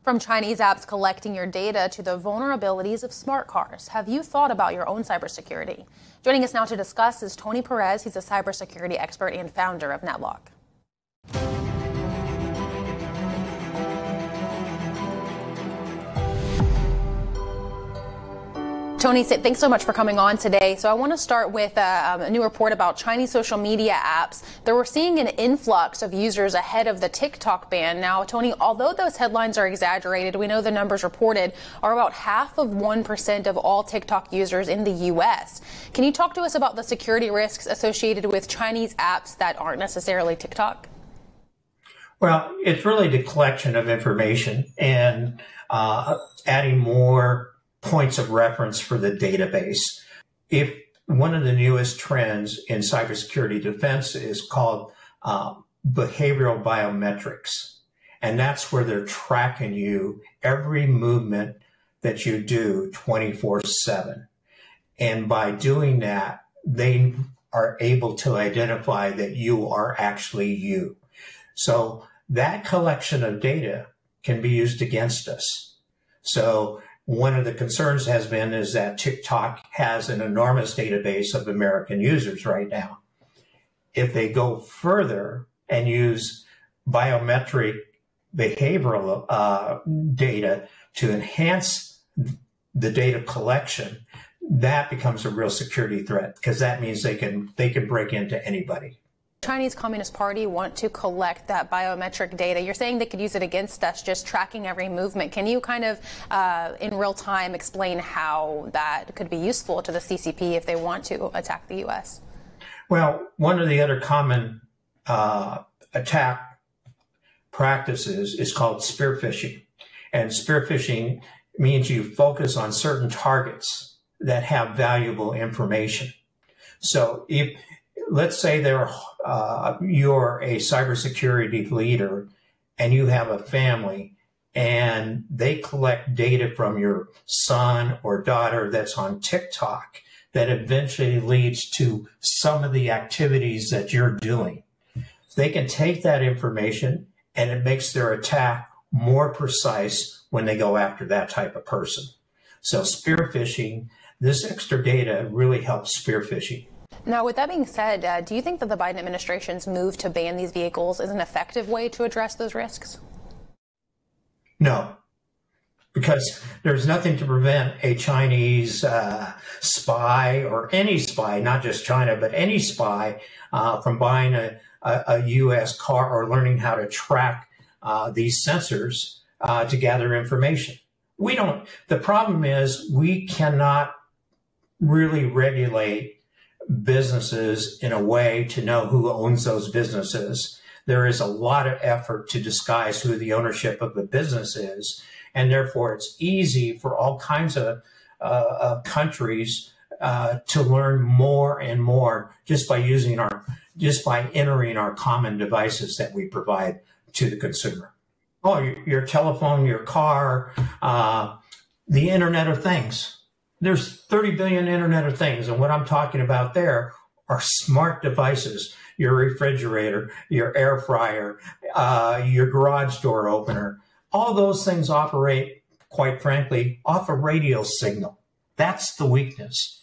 From Chinese apps collecting your data to the vulnerabilities of smart cars, have you thought about your own cybersecurity? Joining us now to discuss is Tony. He's a cybersecurity expert and founder of Netlock. Tony, thanks so much for coming on today. So I want to start with a new report about Chinese social media apps. That we're seeing an influx of users ahead of the TikTok ban. Now, Tony, although those headlines are exaggerated, we know the numbers reported are about 0.5% of all TikTok users in the U.S. Can you talk to us about the security risks associated with Chinese apps that aren't necessarily TikTok? Well, it's really the collection of information and adding more points of reference for the database. If one of the newest trends in cybersecurity defense is called behavioral biometrics, and that's where they're tracking you every movement that you do 24/7. And by doing that, they are able to identify that you are actually you. So that collection of data can be used against us. So one of the concerns has been is that TikTok has an enormous database of American users right now. If they go further and use biometric behavioral data to enhance the data collection, that becomes a real security threat because that means they can break into anybody. Chinese Communist Party want to collect that biometric data. You're saying they could use it against us, just tracking every movement. Can you kind of, in real time, explain how that could be useful to the CCP if they want to attack the U.S.? Well, one of the other common attack practices is called spear phishing. And spear phishing means you focus on certain targets that have valuable information. So if let's say you're a cybersecurity leader and you have a family and they collect data from your son or daughter that's on TikTok that eventually leads to some of the activities that you're doing. They can take that information and it makes their attack more precise when they go after that type of person. So spear phishing, this extra data really helps spear phishing. Now, with that being said, do you think that the Biden administration's move to ban these vehicles is an effective way to address those risks? No, because there's nothing to prevent a Chinese spy or any spy, not just China, but any spy from buying a U.S. car or learning how to track these sensors to gather information. The problem is we cannot really regulate businesses in a way to know who owns those businesses. There is a lot of effort to disguise who the ownership of the business is, and therefore it's easy for all kinds of countries to learn more and more just by entering our common devices that we provide to the consumer. Oh, your telephone, your car, the Internet of Things. There's 30 billion Internet of Things, and what I'm talking about there are smart devices, your refrigerator, your air fryer, your garage door opener. All those things operate, quite frankly, off a radio signal. That's the weakness.